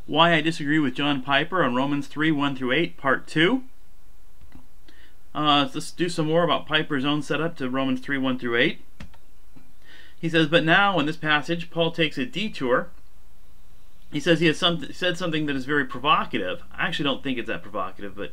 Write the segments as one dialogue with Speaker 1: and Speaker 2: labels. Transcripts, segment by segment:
Speaker 1: Why I Disagree with John Piper on Romans 3, 1 through 8, Part 2. Let's do some more about Piper's own setup to Romans 3, 1 through 8. He says, but now in this passage, Paul takes a detour. He says he has said something that is very provocative. I actually don't think it's that provocative, but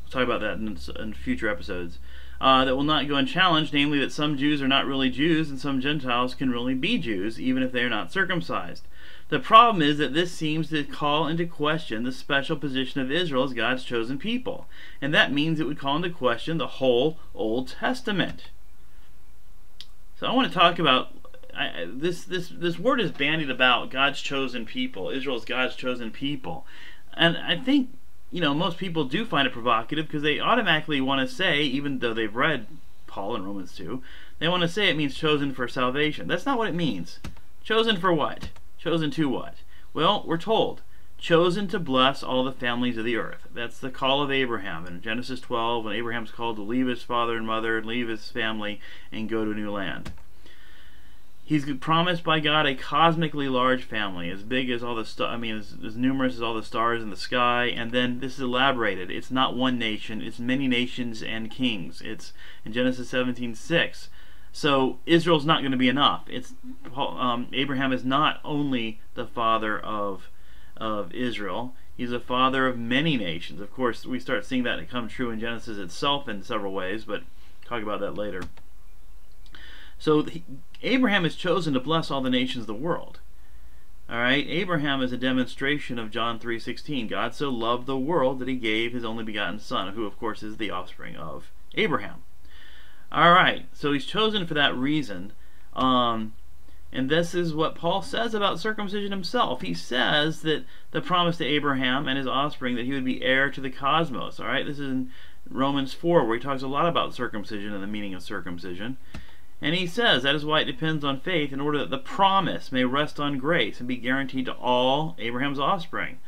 Speaker 1: we'll talk about that in future episodes. That will not go unchallenged, namely that some Jews are not really Jews and some Gentiles can really be Jews, even if they are not circumcised. The problem is that this seems to call into question the special position of Israel as God's chosen people, and that means it would call into question the whole Old Testament. So I want to talk about this word is bandied about, God's chosen people. Israel's God's chosen people, and I think most people do find it provocative because they automatically want to say, even though they've read Paul in Romans 2, they want to say it means chosen for salvation. That's not what it means. Chosen for what? Chosen to what? Well, we're told, chosen to bless all the families of the earth. That's the call of Abraham in Genesis 12, when Abraham's called to leave his father and mother and leave his family and go to a new land. He's promised by God a cosmically large family, as big as all the as numerous as all the stars in the sky. And then this is elaborated. It's not one nation; it's many nations and kings. It's in Genesis 17:6. So Israel's not going to be enough. Abraham is not only the father of Israel; he's a father of many nations. Of course, we start seeing that come true in Genesis itself in several ways, but talk about that later. So Abraham is chosen to bless all the nations of the world. All right, Abraham is a demonstration of John 3:16. God so loved the world that he gave his only begotten son, who of course is the offspring of Abraham. All right, so he's chosen for that reason. And this is what Paul says about circumcision himself. He says that the promise to Abraham and his offspring that he would be heir to the cosmos. All right, this is in Romans 4, where he talks a lot about circumcision and the meaning of circumcision. And he says that is why it depends on faith, in order that the promise may rest on grace and be guaranteed to all Abraham's offspring.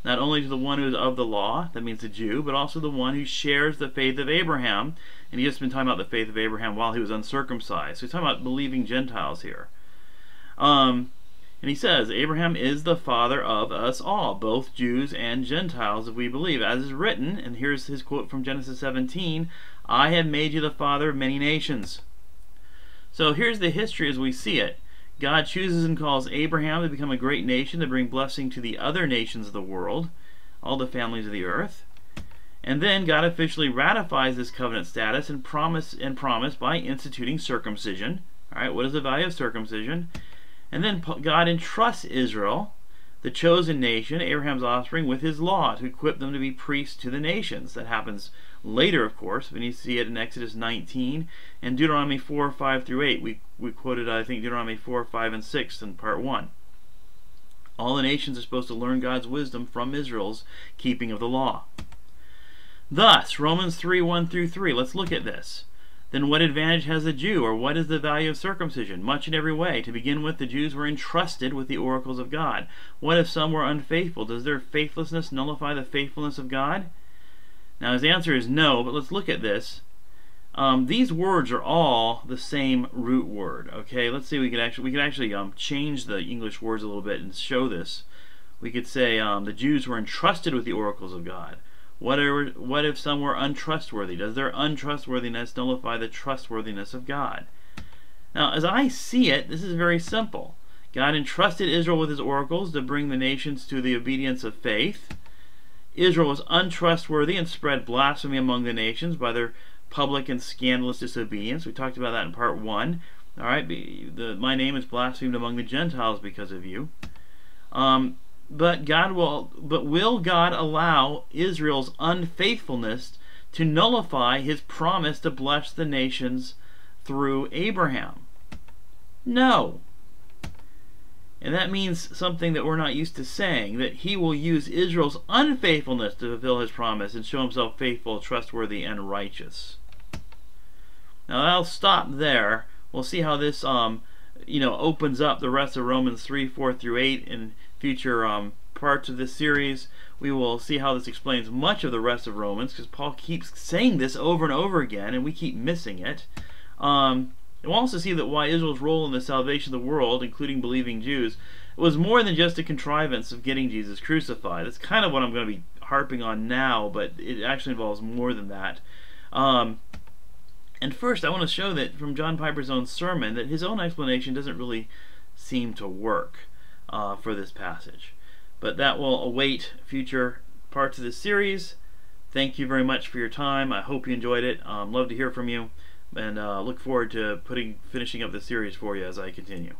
Speaker 1: Not only to the one who is of the law, that means the Jew, but also the one who shares the faith of Abraham. And he's just been talking about the faith of Abraham while he was uncircumcised. So he's talking about believing Gentiles here. And he says, Abraham is the father of us all, both Jews and Gentiles, if we believe. As is written, and here's his quote from Genesis 17, I have made you the father of many nations. So here's the history as we see it. God chooses and calls Abraham to become a great nation to bring blessing to the other nations of the world, all the families of the earth. And then God officially ratifies this covenant status and promise by instituting circumcision. All right, what is the value of circumcision? And then God entrusts Israel, the chosen nation, Abraham's offspring, with his law to equip them to be priests to the nations. That happens later, of course, when you see it in Exodus 19 and Deuteronomy 4, 5 through 8. We quoted, I think, Deuteronomy 4, 5, and 6 in part 1. All the nations are supposed to learn God's wisdom from Israel's keeping of the law. Thus, Romans 3, 1 through 3. Let's look at this. Then what advantage has the Jew, or what is the value of circumcision? Much in every way. To begin with, the Jews were entrusted with the oracles of God. What if some were unfaithful? Does their faithlessness nullify the faithfulness of God? Now his answer is no, but let's look at this. These words are all the same root word. Okay, let's see. We could actually change the English words a little bit and show this. We could say the Jews were entrusted with the oracles of God. What if some were untrustworthy? Does their untrustworthiness nullify the trustworthiness of God? Now, as I see it, this is very simple. God entrusted Israel with his oracles to bring the nations to the obedience of faith. Israel was untrustworthy and spread blasphemy among the nations by their public and scandalous disobedience. We talked about that in part 1. All right, my name is blasphemed among the Gentiles because of you. But will God allow Israel's unfaithfulness to nullify his promise to bless the nations through Abraham? No. And that means something that we're not used to saying, that he will use Israel's unfaithfulness to fulfill his promise and show himself faithful, trustworthy, and righteous. Now I'll stop there. We'll see how this opens up the rest of Romans 3, 4 through 8 in future parts of this series. We will see how this explains much of the rest of Romans, because Paul keeps saying this over and over again, and we keep missing it. We'll also see that why Israel's role in the salvation of the world, including believing Jews, it was more than just a contrivance of getting Jesus crucified. That's kind of what I'm going to be harping on now, but it actually involves more than that. And first, I want to show that from John Piper's own sermon that his own explanation doesn't really seem to work for this passage. But that will await future parts of this series. Thank you very much for your time. I hope you enjoyed it. Love to hear from you, and look forward to finishing up the series for you as I continue.